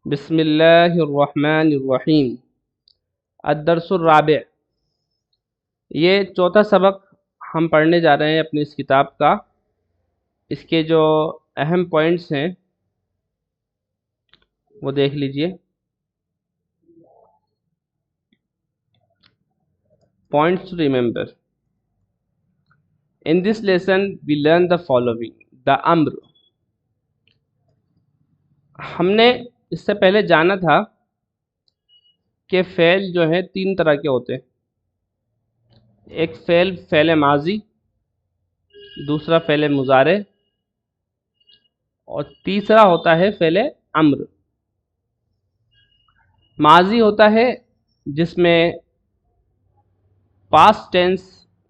بسم اللہ الرحمن الرحیم۔ الدرس الرابع، یہ چوتھا سبق ہم پڑھنے جا رہے ہیں اپنی اس کتاب کا۔ اس کے جو اہم پوائنٹس ہیں وہ دیکھ لیجئے۔ Points to remember in this lesson we learn the following: the امر۔ ہم نے اس سے پہلے جانا تھا کہ فعل جو ہیں تین طرح کے ہوتے ہیں۔ ایک فعل ماضی، دوسرا فعل مضارع، اور تیسرا ہوتا ہے فعل امر۔ ماضی ہوتا ہے جس میں پاسٹ ٹینس،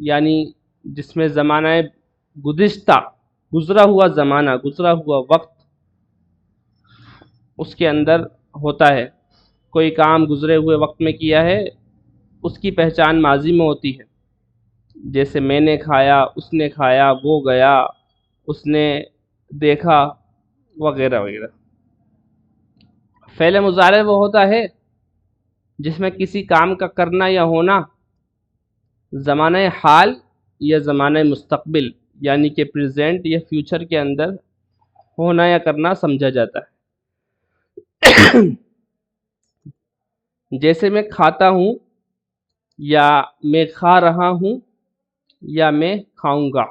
یعنی جس میں زمانہ گزشتہ، گزرا ہوا زمانہ، گزرا ہوا وقت اس کے اندر ہوتا ہے۔ کوئی کام گزرے ہوئے وقت میں کیا ہے، اس کی پہچان ماضی میں ہوتی ہے، جیسے میں نے کھایا، اس نے کھایا، وہ گیا، اس نے دیکھا، وغیرہ وغیرہ۔ فعل مضارع وہ ہوتا ہے جس میں کسی کام کا کرنا یا ہونا زمانہ حال یا زمانہ مستقبل، یعنی کہ پریزنٹ یا فیوچر کے اندر ہونا یا کرنا سمجھا جاتا ہے۔ جیسے میں کھاتا ہوں، یا میں کھا رہا ہوں، یا میں کھاؤں گا۔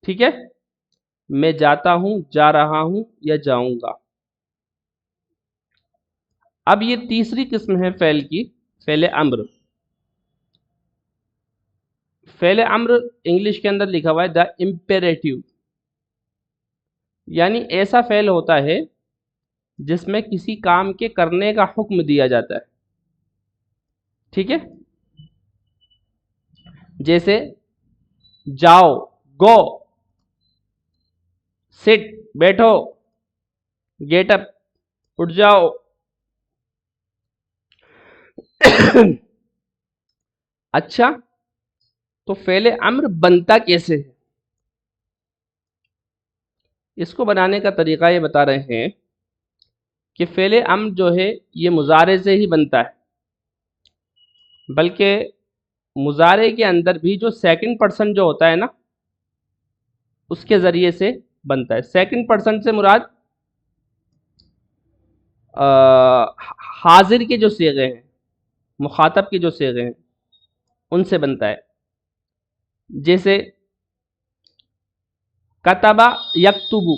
ٹھیک ہے؟ میں جاتا ہوں، جا رہا ہوں، یا جاؤں گا۔ اب یہ تیسری قسم ہے فعل کی، فعل امر۔ فعل امر انگلش کے اندر لکھا ہوا ہے دا امپیریٹیو، یعنی ایسا فعل ہوتا ہے جس میں کسی کام کے کرنے کا حکم دیا جاتا ہے۔ ٹھیک ہے؟ جیسے جاؤ، گو، سٹ، بیٹھو، گیٹ اپ، اٹھ جاؤ۔ اچھا، تو فعل امر بنتا کیسے ہے؟ اس کو بنانے کا طریقہ یہ بتا رہے ہیں کہ فعل امر جو ہے یہ مضارع سے ہی بنتا ہے، بلکہ مضارع کے اندر بھی جو سیکنڈ پرسن جو ہوتا ہے نا، اس کے ذریعے سے بنتا ہے۔ سیکنڈ پرسن سے مراد حاضر کے جو صیغے ہیں، مخاطب کے جو صیغے ہیں، ان سے بنتا ہے۔ جیسے کتبہ یکتبو،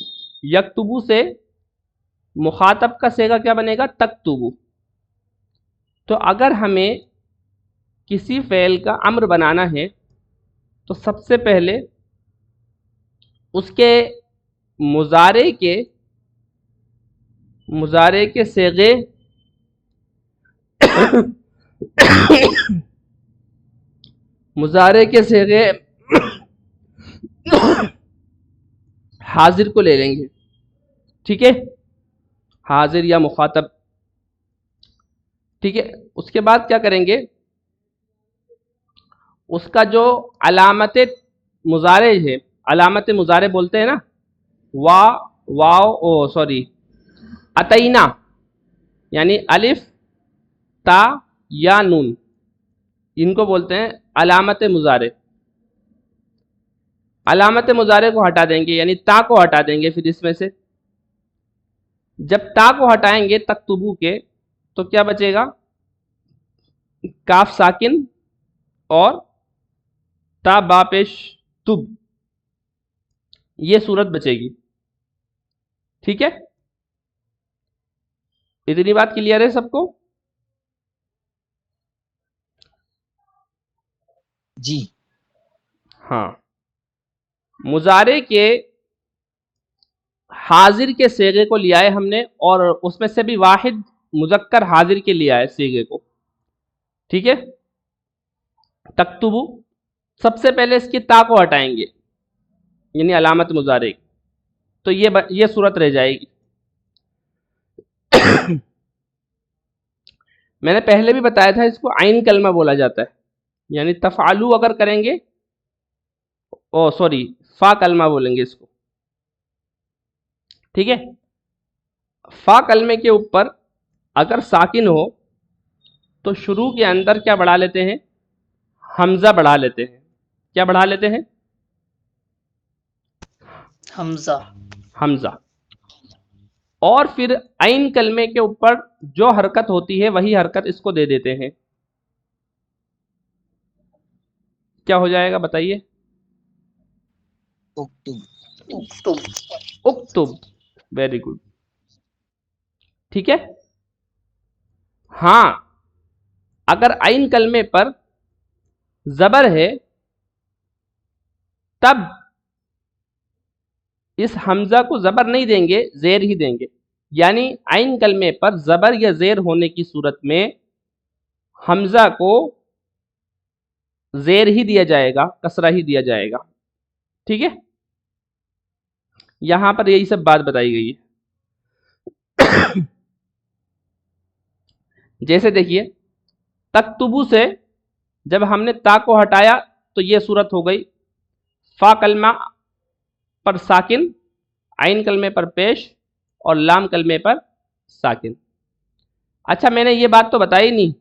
یکتبو سے مخاطب کا صیغہ کیا بنے گا؟ تکتبو۔ تو اگر ہمیں کسی فعل کا امر بنانا ہے تو سب سے پہلے اس کے مضارع کے صیغے مضارع کے صیغے حاضر کو لے لیں گے۔ ٹھیک ہے؟ حاضر یا مخاطب۔ ٹھیک ہے؟ اس کے بعد کیا کریں گے؟ اس کا جو علامت مضارع ہے، علامت مضارع بولتے ہیں نا، اتینا، یعنی الف، تا یا نون، ان کو بولتے ہیں علامت مضارع۔ علامت مضارع کو ہٹا دیں گے، یعنی تا کو ہٹا دیں گے پھر اس میں سے۔ جب تا کو ہٹائیں گے تکتبو کے، تو کیا بچے گا؟ کاف ساکن اور تا با پیش تب، یہ صورت بچے گی۔ ٹھیک ہے؟ اتنی بات کلیئر ہے سب کو؟ جی ہاں۔ مضارع کے حاضر کے صیغے کو لیا ہے ہم نے، اور اس میں سے بھی واحد مذکر حاضر کے لیا ہے صیغے کو۔ ٹھیک ہے؟ تکتبو، سب سے پہلے اس کی تا کو ہٹائیں گے، یعنی علامت مضارع، تو یہ صورت رہ جائے گی۔ میں نے پہلے بھی بتایا تھا اس کو عین کلمہ بولا جاتا ہے، یعنی تفعلو اگر کریں گے، فا کلمہ بولیں گے اس کو۔ ٹھیک ہے؟ فا کلمے کے اوپر اگر ساکن ہو تو شروع کے اندر کیا بڑھا لیتے ہیں؟ حمزہ بڑھا لیتے ہیں. کیا بڑھا لیتے ہیں؟ حمزہ. حمزہ. اور پھر عین کلمے کے اوپر جو حرکت ہوتی ہے وہی حرکت اس کو دے دیتے ہیں. کیا ہو جائے گا بتائیے؟ اکتب. اکتب. Very good. ٹھیک ہے. ہاں اگر عین کلمے پر زبر ہے تب اس حمزہ کو زبر نہیں دیں گے، زیر ہی دیں گے. یعنی عین کلمے پر زبر یا زیر ہونے کی صورت میں حمزہ کو زیر ہی دیا جائے گا، کسرہ ہی دیا جائے گا. ٹھیک ہے. یہاں پر یہی سب بات بتائی گئی ہے. جیسے دیکھیے تکتبو سے جب ہم نے تا کو ہٹایا تو یہ صورت ہو گئی فا کلمہ پر ساکن، عین کلمے پر پیش اور لام کلمے پر ساکن. اچھا میں نے یہ بات تو بتائی نہیں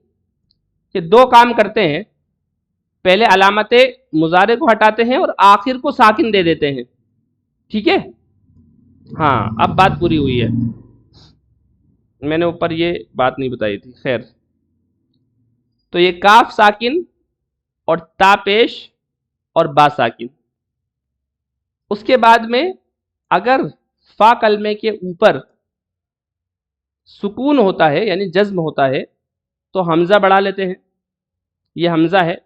کہ دو کام کرتے ہیں، پہلے علامت مضارع کو ہٹاتے ہیں اور آخر کو ساکن دے دیتے ہیں. ٹھیک ہے. ہاں اب بات پوری ہوئی ہے. میں نے اوپر یہ بات نہیں بتائی تھی. خیر، تو یہ کاف ساکن اور تا پیش اور با ساکن. اس کے بعد میں اگر فا کلمے کے اوپر سکون ہوتا ہے یعنی جزم ہوتا ہے تو حمزہ بڑھا لیتے ہیں. یہ حمزہ ہے،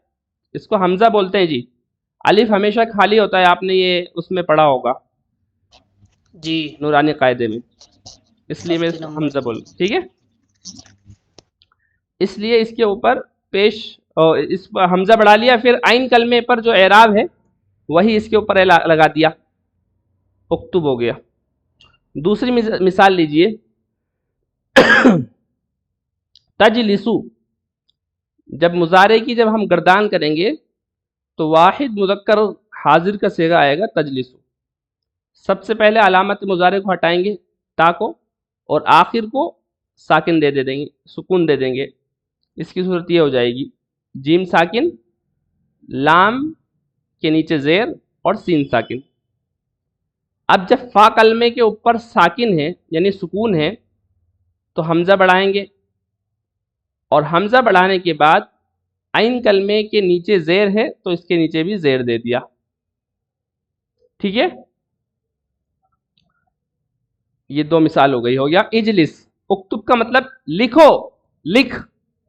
اس کو حمزہ بولتے ہیں جی. الف ہمیشہ خالی ہوتا ہے، آپ نے یہ اس میں پڑھا ہوگا جی نورانی قاعدے میں، اس لیے میں اس صفحے کو نمبر. حمزہ بول. ٹھیک ہے. اس لیے اس کے اوپر پیش اس پر حمزہ بڑھا لیا، پھر عین کلمے پر جو اعراب ہے وہی اس کے اوپر لگا دیا، اکتب ہو گیا. دوسری مثال لیجئے تجلسو. جب مضارع کی جب ہم گردان کریں گے تو واحد مذکر حاضر کا صیغہ آئے گا تجلسو. سب سے پہلے علامت مضارع کو ہٹائیں گے تا کو، اور آخر کو ساکن دے دیں گے، سکون دے دیں گے. اس کی صورت یہ ہو جائے گی جیم ساکن، لام کے نیچے زیر اور سین ساکن. اب جب فا کلمے کے اوپر ساکن ہے یعنی سکون ہے تو حمزہ بڑھائیں گے، اور حمزہ بڑھانے کے بعد عین کلمے کے نیچے زیر ہے تو اس کے نیچے بھی زیر دے دیا. ٹھیک ہے. یہ دو مثال ہو گئی. ہو گیا اجلس. اکتب کا مطلب لکھو، لکھ.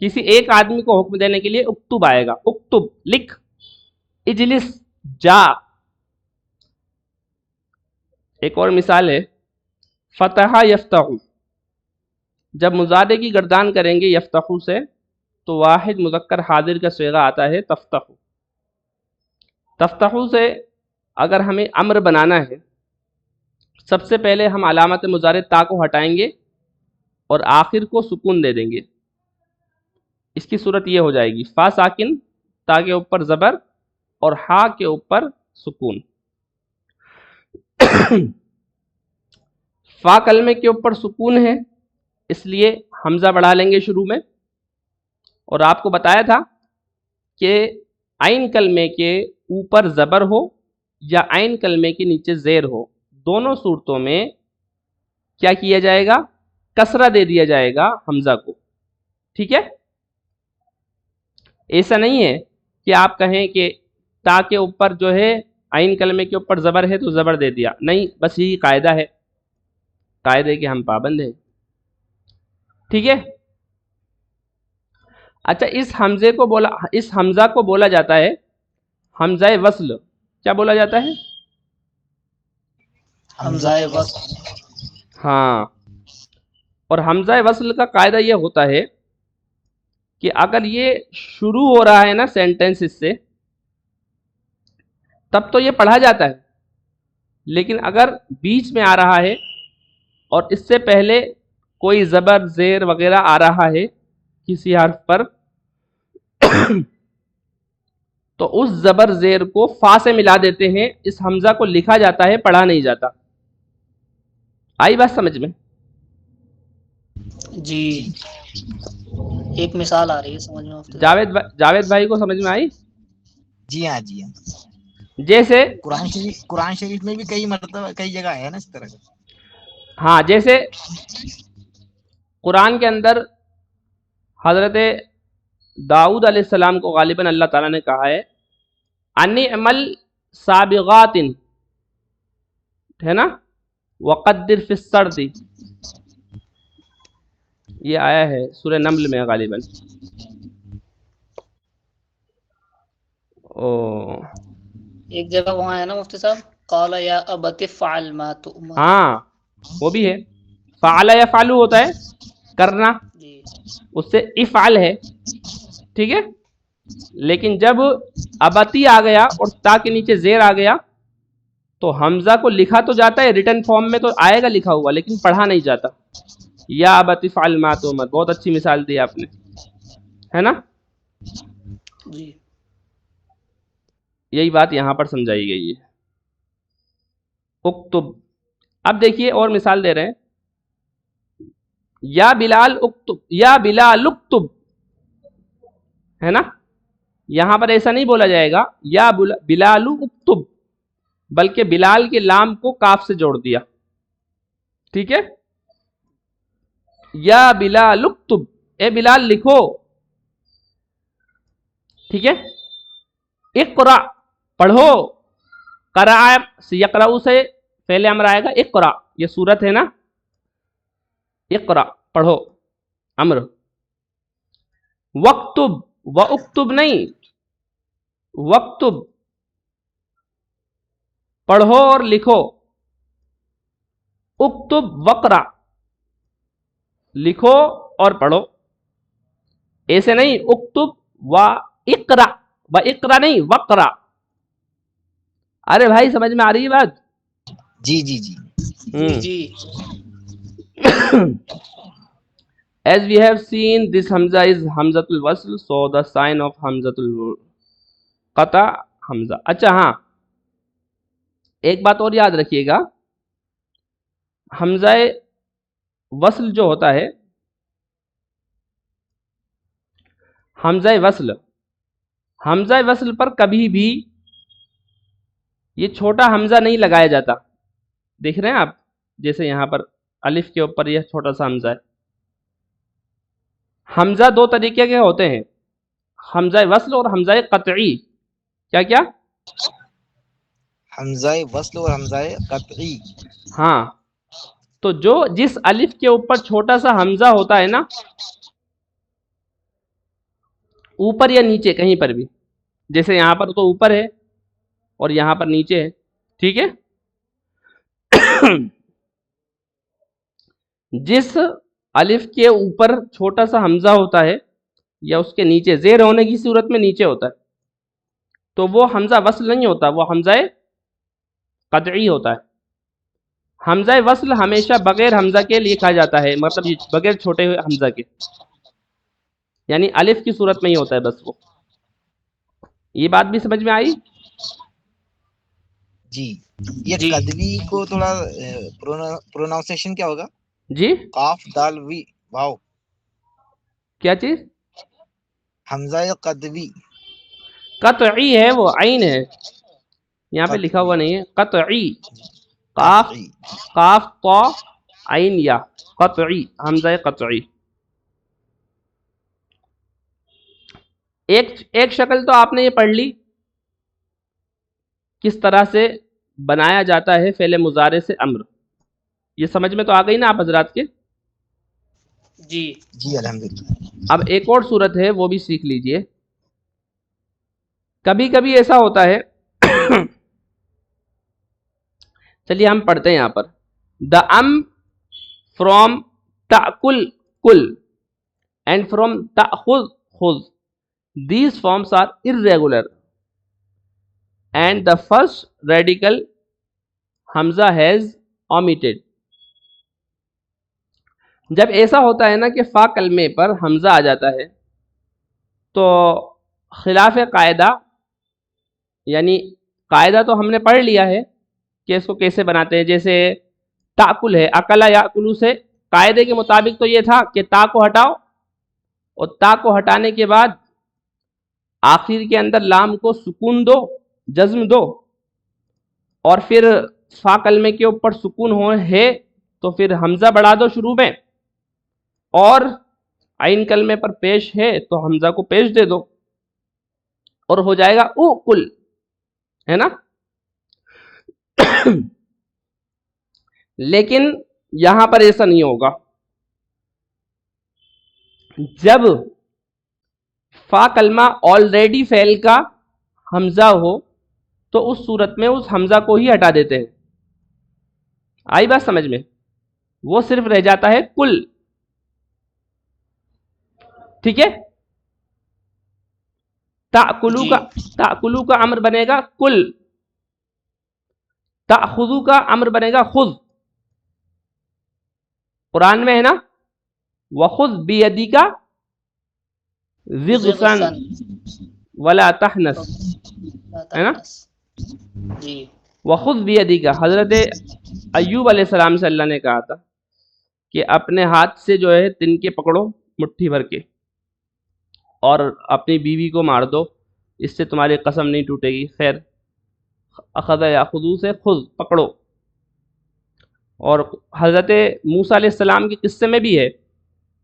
کسی ایک آدمی کو حکم دینے کے لیے اکتب آئے گا، اکتب لکھ. اجلس جا. ایک اور مثال ہے فتح یفتح. جب مضارع کی گردان کریں گے یفتح سے تو واحد مذکر حاضر کا صیغہ آتا ہے تفتح. تفتح سے اگر ہمیں امر بنانا ہے سب سے پہلے ہم علامت مضارع تا کو ہٹائیں گے اور آخر کو سکون دے دیں گے. اس کی صورت یہ ہو جائے گی فا ساکن، تا کے اوپر زبر اور ہا کے اوپر سکون. فا کلمے کے اوپر سکون ہے اس لیے حمزہ بڑھا لیں گے شروع میں. اور آپ کو بتایا تھا کہ عین کلمے کے اوپر زبر ہو یا عین کلمے کے نیچے زیر ہو، دونوں صورتوں میں کیا کیا جائے گا؟ کسرہ دے دیا جائے گا حمزہ کو. ٹھیک ہے. ایسا نہیں ہے کہ آپ کہیں کہ تا کے اوپر جو ہے عین کلمے کے اوپر زبر ہے تو زبر دے دیا، نہیں، بس یہی قاعدہ ہے، قاعدے کے ہم پابند ہیں. ٹھیک ہے. اچھا اس حمزہ کو بولا جاتا ہے حمزہ وصل. کیا بولا جاتا ہے؟ حمزہ وصل. ہاں. اور حمزہ وصل کا قاعدہ یہ ہوتا ہے کہ اگر یہ شروع ہو رہا ہے نا سینٹنس اس سے تب تو یہ پڑھا جاتا ہے، لیکن اگر بیچ میں آ رہا ہے اور اس سے پہلے کوئی زبر زیر وغیرہ آ رہا ہے کسی حرف پر تو اس زبر زیر کو فا سے ملا دیتے ہیں. اس حمزہ کو لکھا جاتا ہے، پڑھا نہیں جاتا. آئی بات سمجھ میں؟ جی ایک مثال آ رہی ہے سمجھ میں مفتی صاحب. جاوید بھائی کو سمجھ میں آئی؟ جی ہاں جی ہاں. جیسے قرآن شریف میں بھی کئی مرتبہ کئی جگہ ہے نا اس طرح کا. ہاں، جیسے قرآن کے اندر حضرت داؤد علیہ السلام کو غالباً اللہ تعالیٰ نے کہا ہے انی عمل سابغات، ہے نا، وقدر فی السرد، یہ آیا ہے سورہ نمل میں غالباً. ایک جگہ وہاں ہے نا مفتی صاحب، قال یا ابت افعل ما تؤمر. ہاں وہ بھی ہے. فعل یفعل ہوتا ہے کرنا، جی اس سے افعل ہے، ٹھیک ہے. لیکن جب ابتی آ گیا اور تا کے نیچے زیر آ گیا تو حمزہ کو لکھا تو جاتا ہے، ریٹن فارم میں تو آئے گا لکھا ہوا، لیکن پڑھا نہیں جاتا. یا ابت افعل ما تؤمر، بہت اچھی مثال دی آپ نے، ہے نا. جی یہی بات یہاں پر سمجھائی گئی ہے. اکتب، اب دیکھیے اور مثال دے رہے ہیں. یا بلال اکتب، یا بلال اکتب، ہے نا. یہاں پر ایسا نہیں بولا جائے گا یا بلال اکتب، بلکہ بلال کے لام کو کاف سے جوڑ دیا، ٹھیک ہے. یا بلال اکتب، اے بلال لکھو، ٹھیک ہے. اقرا، پڑھو. قرأ یقرأ سے فعل امر آئے گا. اقرا، یہ سورت ہے نا. اقرا، پڑھو، امر. وقتب، واکتب نہیں، وقتب، پڑھو اور لکھو. اکتب وقرا، لکھو اور پڑھو. ایسے نہیں اکتب و اقرا، و اقرا نہیں وقرا. ارے بھائی سمجھ میں آ رہی ہے بات؟ جی جی جی. جی جی. As we have seen, this Hamza is Hamzatul Wasl, so the sign of Hamzatul Qata Hamza. اچھا ہاں، ایک بات اور یاد رکھیے گا، حمزہ وصل جو ہوتا ہے، حمزہ وصل، حمزہ وصل پر کبھی بھی یہ چھوٹا حمزہ نہیں لگایا جاتا. دیکھ رہے ہیں آپ، جیسے یہاں پر الف کے اوپر یہ چھوٹا سا حمزہ ہے. حمزہ دو طریقے کے ہوتے ہیں، حمزہ وصل اور حمزہ قطعی. کیا کیا؟ حمزہ وصل اور حمزہ قطعی. ہاں، تو جس الف کے اوپر چھوٹا سا حمزہ ہوتا ہے نا، اوپر یا نیچے کہیں پر بھی، جیسے یہاں پر تو اوپر ہے اور یہاں پر نیچے ہے، ٹھیک ہے. جس الف کے اوپر چھوٹا سا حمزہ ہوتا ہے یا اس کے نیچے، زیر ہونے کی صورت میں نیچے ہوتا ہے، تو وہ حمزہ وصل نہیں ہوتا، وہ حمزہ قطعی ہوتا ہے. حمزہ وصل ہمیشہ بغیر حمزہ کے لکھا جاتا ہے، مطلب بغیر چھوٹے ہوئے حمزہ کے، یعنی الف کی صورت میں ہی ہوتا ہے بس وہ. یہ بات بھی سمجھ میں آئی؟ جی. یہ جی قدوی کو تھوڑا پروناؤنسیشن کیا ہوگا؟ جی قاف دال وی واو. کیا چیز؟ حمزہ قدوی قطعی ہے، وہ عین ہے، یہاں پہ لکھا ہوا قطعی نہیں ہے. قطعی، قاف قطعی. قاف طا عین یا، قطعی، حمزہ قطعی. ایک شکل تو آپ نے یہ پڑھ لی، کس طرح سے بنایا جاتا ہے فعل مضارع سے امر. یہ سمجھ میں تو آ گئی نا آپ حضرات کے؟ جی جی الحمدللہ. اب ایک اور صورت ہے، وہ بھی سیکھ لیجئے. کبھی کبھی ایسا ہوتا ہے، چلیے ہم پڑھتے ہیں یہاں پر. دا ام فرام تأکل کل اینڈ فرام تأخذ خذ، these forms are irregular and the first radical Hamza has omitted. جب ایسا ہوتا ہے نا کہ فا کلمے پر حمزہ آ جاتا ہے تو خلاف قاعدہ، یعنی قاعدہ تو ہم نے پڑھ لیا ہے کہ اس کو کیسے بناتے ہیں. جیسے تاکل ہے، اکلا یاکلو سے قاعدے کے مطابق تو یہ تھا کہ تا کو ہٹاؤ اور تا کو ہٹانے کے بعد آخر کے اندر لام کو سکون دو، جزم دو، اور پھر فا کلمے کے اوپر سکون ہے تو پھر حمزہ بڑھا دو شروع میں، اور عین کلمے پر پیش ہے تو حمزہ کو پیش دے دو اور ہو جائے گا او کل، ہے نا؟ لیکن یہاں پر ایسا نہیں ہوگا. جب فا کلمہ آلریڈی فعل کا حمزہ ہو تو اس صورت میں اس حمزہ کو ہی ہٹا دیتے ہیں. آئی بات سمجھ میں؟ وہ صرف رہ جاتا ہے کل. ٹھیک ہے؟ تأکلو جی کا تأکلو کا امر بنے گا کل، تأخذو کا امر بنے گا خذ. قرآن میں ہے نا وَخُذْ بِيَدِكَ ضِغْثًا زغسن وَلَا تَحْنَثْ، ہے نا؟ جی وَخُذْ بِيَدِكَ حضرت ایوب علیہ السلام سے اللہ نے کہا تھا کہ اپنے ہاتھ سے جو ہے تنکے پکڑو مٹھی بھر کے اور اپنی بیوی کو مار دو، اس سے تمہاری قسم نہیں ٹوٹے گی. خیر، اخذ یاخذو سے خذ پکڑو. اور حضرت موسیٰ علیہ السلام کے قصے میں بھی ہے،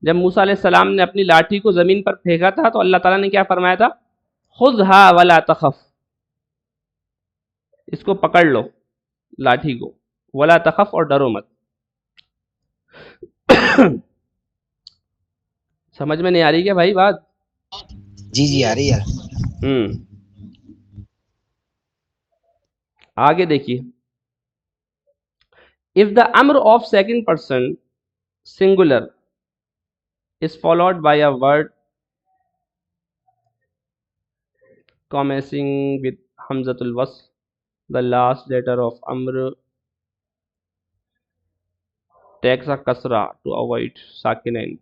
جب موسیٰ علیہ السلام نے اپنی لاٹھی کو زمین پر پھینکا تھا تو اللہ تعالیٰ نے کیا فرمایا تھا؟ خذھا ولا تخف، اس کو پکڑ لو لاٹھی کو، ولا تخف اور ڈرو مت. سمجھ میں نہیں آ رہی کیا بھائی بات؟ جی جی آ رہی ہے. آگے دیکھیے. If the amr of second person singular is followed by a word commencing with hamzatul wasl, the last letter of amr takes a kasra to avoid sakinain.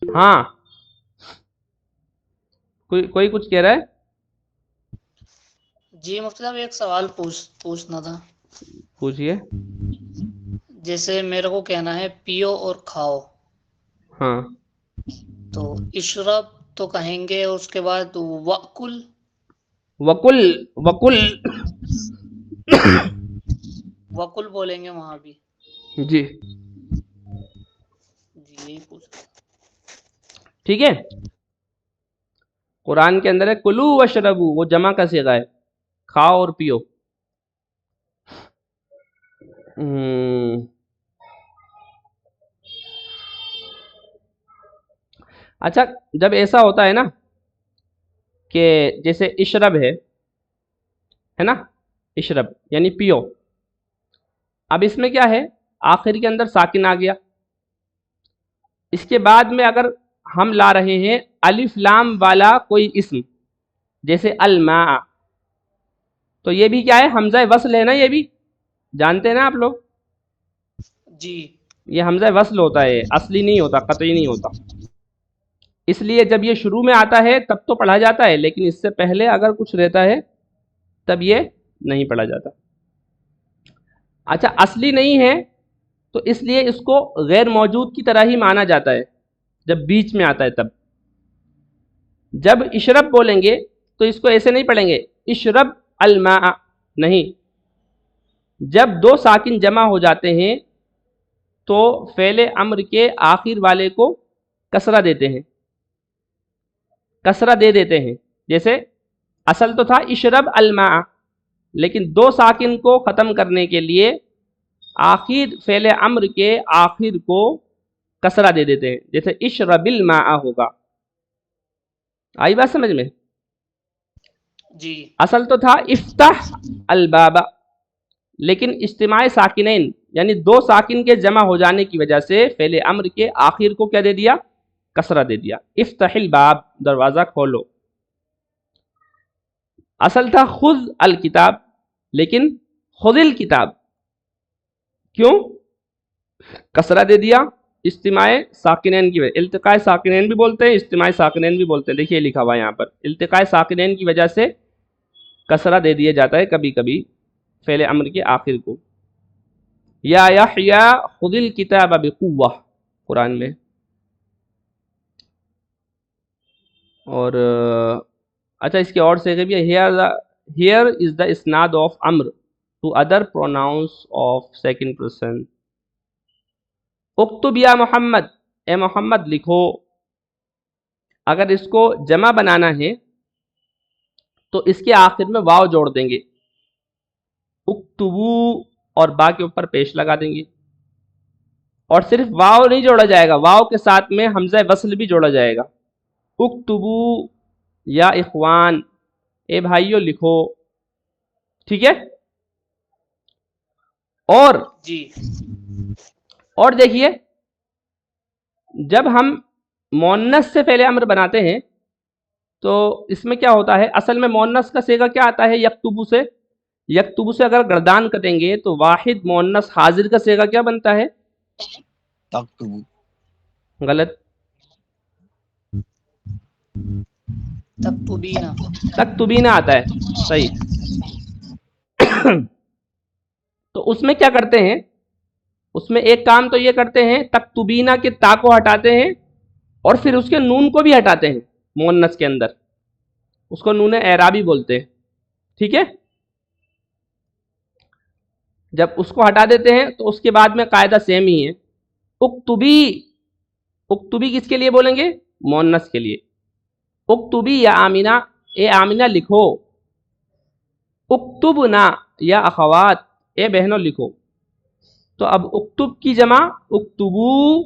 ہاں کوئی کچھ کہہ رہا ہے؟ جی مفتی صاحب ایک سوال پوچھنا تھا. پوچھئے. جیسے میرے کو کہنا ہے پیو اور کھاؤ، ہاں تو اشرب تو کہیں گے، اس کے بعد وَأْكُلْ وکل وَكُلْ بولیں گے وہاں بھی. جی جی یہی پوچھ. ٹھیک ہے. قرآن کے اندر ہے کلو وشربو، وہ جمع کا صیغہ ہے، کھاؤ اور پیو. اچھا جب ایسا ہوتا ہے نا کہ جیسے اشرب ہے نا، اشرب یعنی پیو. اب اس میں کیا ہے، آخر کے اندر ساکن آ گیا. اس کے بعد میں اگر ہم لا رہے ہیں الف لام والا کوئی اسم جیسے الماء، تو یہ بھی کیا ہے، حمزہ وصل ہے نا، یہ بھی جانتے ہیں نا آپ لوگ. جی یہ حمزہ وصل ہوتا ہے، اصلی نہیں ہوتا، قطعی نہیں ہوتا. اس لیے جب یہ شروع میں آتا ہے تب تو پڑھا جاتا ہے، لیکن اس سے پہلے اگر کچھ رہتا ہے تب یہ نہیں پڑھا جاتا. اچھا اصلی نہیں ہے تو اس لیے اس کو غیر موجود کی طرح ہی مانا جاتا ہے جب بیچ میں آتا ہے تب. جب اشرب بولیں گے تو اس کو ایسے نہیں پڑھیں گے اشرب الماء، نہیں. جب دو ساکن جمع ہو جاتے ہیں تو فعل امر کے آخر والے کو کسرہ دیتے ہیں، کسرہ دے دیتے ہیں. جیسے اصل تو تھا اشرب الماء، لیکن دو ساکن کو ختم کرنے کے لیے آخر فعل امر کے آخر کو کسرہ دے دیتے ہیں، جیسے اشرب الماء ہوگا. آئی بات سمجھ میں؟ جی اصل تو تھا افتح الباب، لیکن اجتماع ساکنین یعنی دو ساکن کے جمع ہو جانے کی وجہ سے فعل امر کے آخر کو کیا دے دیا، کسرہ دے دیا. افتح الباب، دروازہ کھولو. اصل تھا خذ الکتاب، لیکن خذ الکتاب، کیوں کسرہ دے دیا؟ اجتماع ساکنین کی وجہ. التقاء ساکنین بھی بولتے ہیں، اجتماع ساکنین بھی بولتے ہیں. دیکھیے لکھا ہوا ہے یہاں پر، التقاء ساکنین کی وجہ سے کسرہ دے دیا جاتا ہے کبھی کبھی فعل امر کے آخر کو. یا یحیا خذ الکتاب بقوہ قرآن میں. اور اچھا اس کے اور سے بھی ہیئر از دا اسناد آف امر to other pronouns of second person. اکتب یا محمد، اے محمد لکھو. اگر اس کو جمع بنانا ہے تو اس کے آخر میں واو جوڑ دیں گے، اکتبو، اور با کے اوپر پیش لگا دیں گے. اور صرف واو نہیں جوڑا جائے گا، واو کے ساتھ میں حمزہ وصل بھی جوڑا جائے گا. اکتبو یا اخوان، اے بھائیو لکھو. ٹھیک ہے. اور جی اور دیکھیے، جب ہم مؤنث سے پہلے امر بناتے ہیں تو اس میں کیا ہوتا ہے، اصل میں مؤنث کا صیغہ کیا آتا ہے، یکتبو سے. یکتبو سے اگر گردان کریں گے تو واحد مؤنث حاضر کا صیغہ کیا بنتا ہے، تکتبو. غلط، تکتبینا. تکتبینا آتا ہے. صحیح. تو اس میں کیا کرتے ہیں، اس میں ایک کام تو یہ کرتے ہیں، تکتبینا کے تا کو ہٹاتے ہیں اور پھر اس کے نون کو بھی ہٹاتے ہیں مؤنث کے اندر، اس کو نون اعرابی بولتے ہیں. ٹھیک ہے. جب اس کو ہٹا دیتے ہیں تو اس کے بعد میں قاعدہ سیم ہی ہے. اکتبی، اکتبی کس کے لیے بولیں گے، مؤنث کے لیے. اکتبی یا آمینہ، اے آمینہ لکھو. اکتبنا یا اخوات، اے بہنوں لکھو. تو اب اکتب کی جمع اکتبو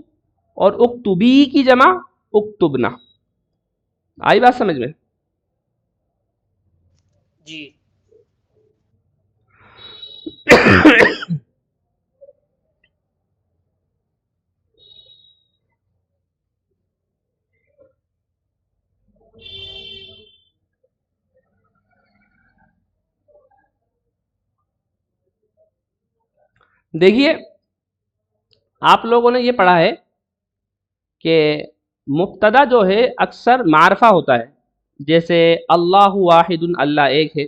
اور اکتبی کی جمع اکتبنا. آئی بات سمجھ میں؟ جی دیکھیے آپ لوگوں نے یہ پڑھا ہے کہ مبتدا جو ہے اکثر معرفہ ہوتا ہے، جیسے اللہ واحد، اللہ ایک ہے.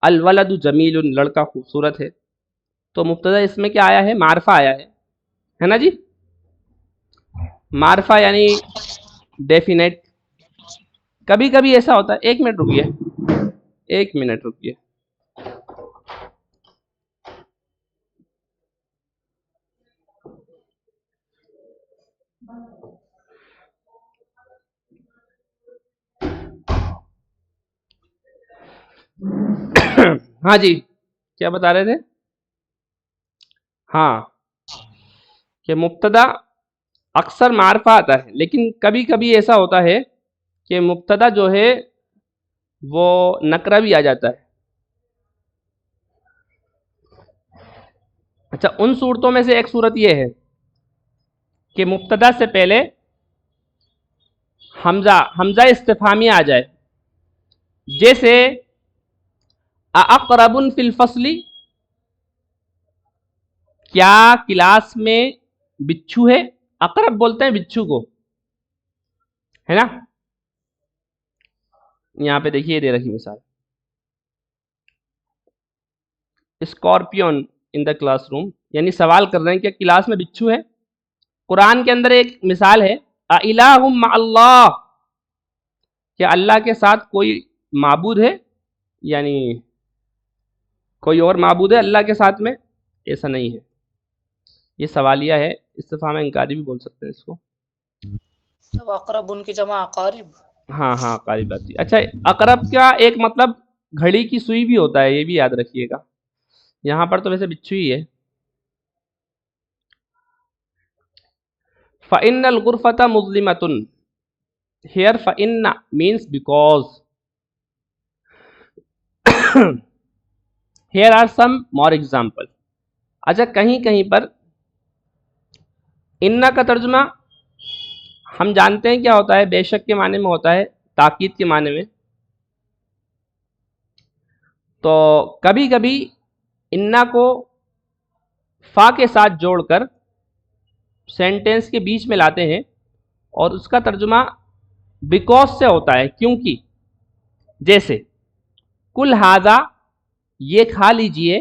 الولد جمیل، لڑکا خوبصورت ہے. تو مبتدا اس میں کیا آیا ہے، معرفہ آیا ہے نا جی. معرفہ یعنی ڈیفینیٹ. کبھی کبھی ایسا ہوتا ہے، ایک منٹ رکیے، ایک منٹ رکیے. ہاں جی کیا بتا رہے تھے؟ ہاں کہ مبتدا اکثر معرفہ آتا ہے، لیکن کبھی کبھی ایسا ہوتا ہے کہ مبتدا جو ہے وہ نکرہ بھی آ جاتا ہے. اچھا ان صورتوں میں سے ایک صورت یہ ہے کہ مبتدا سے پہلے حمزہ استفہامیہ آ جائے، جیسے اقرب فی الفصل، کیا کلاس میں بچھو ہے. اقرب بولتے ہیں بچھو کو، ہے نا. یہاں پہ دیکھیے دے رکھی مثال، اسکارپیون ان دا کلاس روم، یعنی سوال کر رہے ہیں کہ کلاس میں بچھو ہے. قرآن کے اندر ایک مثال ہے، اِلٰہٌ مع اللہ، کیا اللہ کے ساتھ کوئی معبود ہے، یعنی کوئی اور معبود ہے اللہ کے ساتھ میں. ایسا نہیں ہے، یہ سوالیہ ہے، استفہام انکاری بھی بول سکتے ہیں اس کو. اب اقرب ان کی جمع اقارب. ہاں ہاں قریب آتی. اچھا اقرب کا ایک مطلب گھڑی کی سوئی بھی ہوتا ہے، یہ بھی یاد رکھیے گا. یہاں پر تو ویسے بچھو ہی ہے. فَإِنَّ الْغُرْفَةَ مُظْلِمَةٌ. Here فَإِنَّ means because. Here are some more example. اچھا کہیں کہیں پر ان کا ترجمہ ہم جانتے ہیں کیا ہوتا ہے، بے شک کے معنی میں ہوتا ہے، تاکید کے معنی میں. تو کبھی کبھی انا کو فا کے ساتھ جوڑ کر سینٹینس کے بیچ میں لاتے ہیں اور اس کا ترجمہ بیکوز سے ہوتا ہے، کیونکہ. جیسے کل ھذا، یہ کھا لیجئے،